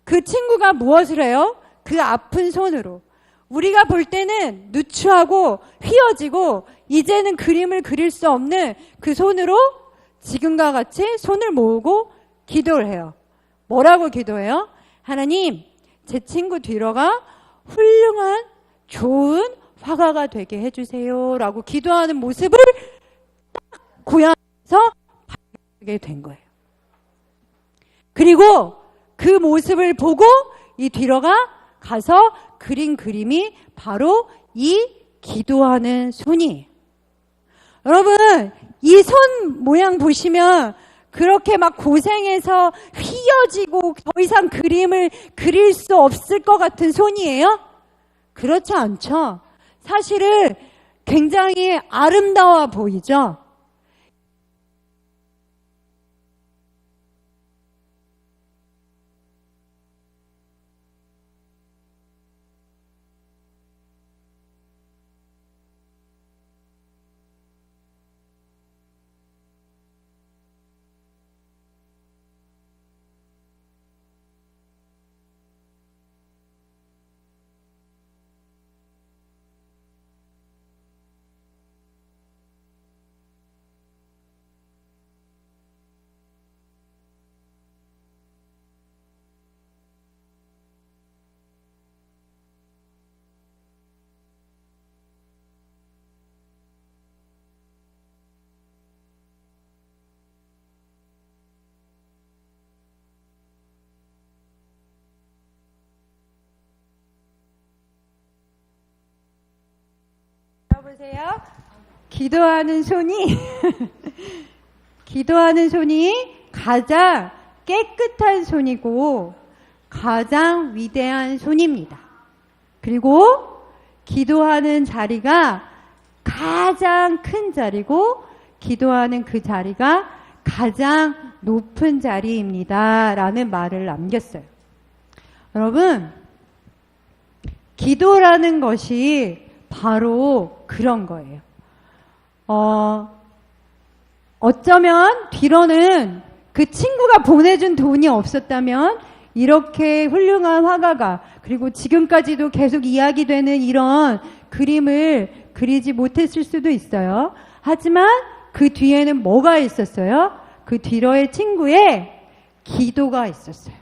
그 친구가 무엇을 해요? 그 아픈 손으로 우리가 볼 때는 누추하고 휘어지고 이제는 그림을 그릴 수 없는 그 손으로 지금과 같이 손을 모으고 기도를 해요. 뭐라고 기도해요? 하나님, 제 친구 디러가 훌륭한 좋은 화가가 되게 해주세요 라고 기도하는 모습을 딱 고향에서 발견하게 된 거예요. 그리고 그 모습을 보고 이 디러가 가서 그린 그림이 바로 이 기도하는 손이에요. 여러분, 이 손 모양 보시면 그렇게 막 고생해서 휘어지고 더 이상 그림을 그릴 수 없을 것 같은 손이에요? 그렇지 않죠. 사실은 굉장히 아름다워 보이죠? 보세요. 기도하는 손이 기도하는 손이 가장 깨끗한 손이고 가장 위대한 손입니다. 그리고 기도하는 자리가 가장 큰 자리고 기도하는 그 자리가 가장 높은 자리입니다. 라는 말을 남겼어요. 여러분, 기도라는 것이 바로 그런 거예요. 어쩌면 뒤로는 그 친구가 보내준 돈이 없었다면 이렇게 훌륭한 화가가 그리고 지금까지도 계속 이야기되는 이런 그림을 그리지 못했을 수도 있어요. 하지만 그 뒤에는 뭐가 있었어요? 그 뒤로의 친구의 기도가 있었어요.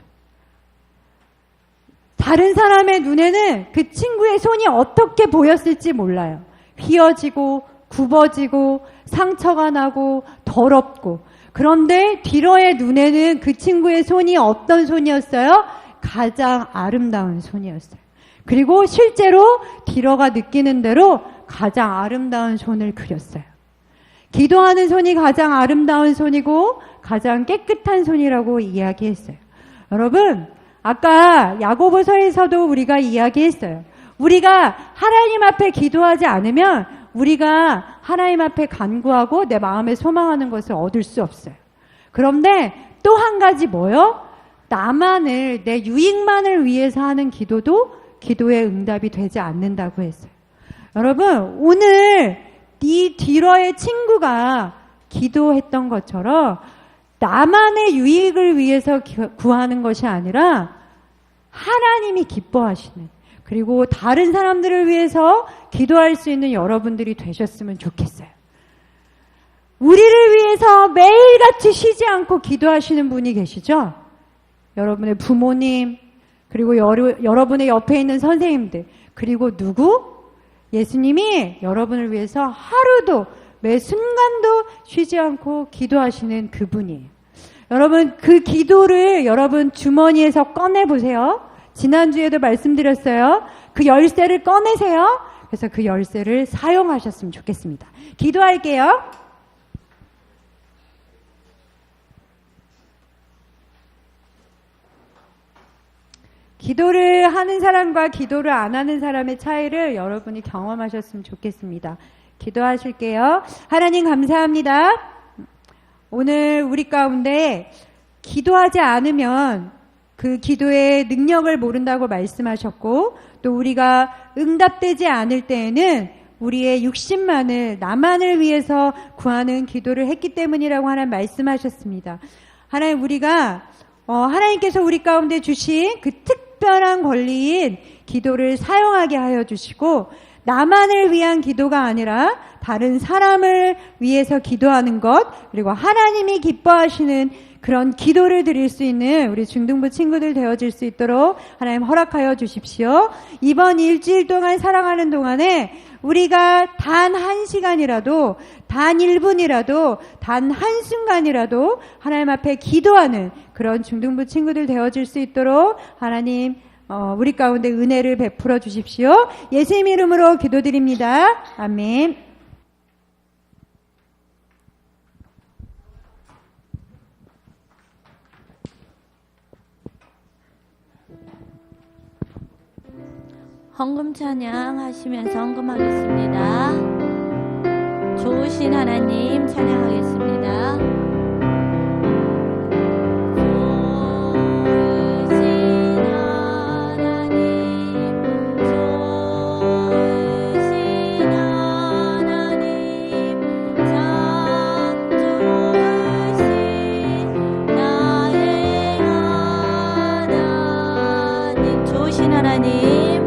다른 사람의 눈에는 그 친구의 손이 어떻게 보였을지 몰라요. 휘어지고 굽어지고 상처가 나고 더럽고. 그런데 뒤로의 눈에는 그 친구의 손이 어떤 손이었어요? 가장 아름다운 손이었어요. 그리고 실제로 뒤로가 느끼는 대로 가장 아름다운 손을 그렸어요. 기도하는 손이 가장 아름다운 손이고 가장 깨끗한 손이라고 이야기했어요. 여러분, 아까 야고보서에서도 우리가 이야기했어요. 우리가 하나님 앞에 기도하지 않으면 우리가 하나님 앞에 간구하고 내 마음에 소망하는 것을 얻을 수 없어요. 그런데 또 한 가지 뭐요? 나만을, 내 유익만을 위해서 하는 기도도 기도의 응답이 되지 않는다고 했어요. 여러분, 오늘 이 뒤로의 친구가 기도했던 것처럼 나만의 유익을 위해서 구하는 것이 아니라 하나님이 기뻐하시는, 그리고 다른 사람들을 위해서 기도할 수 있는 여러분들이 되셨으면 좋겠어요. 우리를 위해서 매일같이 쉬지 않고 기도하시는 분이 계시죠? 여러분의 부모님, 그리고 여러분의 옆에 있는 선생님들, 그리고 누구? 예수님이 여러분을 위해서 하루도, 매 순간도 쉬지 않고 기도하시는 그분이에요. 여러분, 그 기도를 여러분 주머니에서 꺼내보세요. 지난주에도 말씀드렸어요. 그 열쇠를 꺼내세요. 그래서 그 열쇠를 사용하셨으면 좋겠습니다. 기도할게요. 기도를 하는 사람과 기도를 안 하는 사람의 차이를 여러분이 경험하셨으면 좋겠습니다. 기도하실게요. 하나님 감사합니다. 오늘 우리 가운데 기도하지 않으면 그 기도의 능력을 모른다고 말씀하셨고, 또 우리가 응답되지 않을 때에는 우리의 육신만을, 나만을 위해서 구하는 기도를 했기 때문이라고 하나님 말씀하셨습니다. 하나님, 우리가 하나님께서 우리 가운데 주신 그 특별한 권리인 기도를 사용하게 하여 주시고, 나만을 위한 기도가 아니라 다른 사람을 위해서 기도하는 것, 그리고 하나님이 기뻐하시는 그런 기도를 드릴 수 있는 우리 중등부 친구들 되어질 수 있도록 하나님 허락하여 주십시오. 이번 일주일 동안 살아가는 동안에 우리가 단 1시간이라도, 단 1분이라도, 단 한순간이라도 하나님 앞에 기도하는 그런 중등부 친구들 되어질 수 있도록 하나님 우리 가운데 은혜를 베풀어 주십시오. 예수님 이름으로 기도드립니다. 아멘. 헌금 찬양 하시면서 헌금하겠습니다. 좋으신 하나님 찬양하겠습니다. 좋으신 하나님,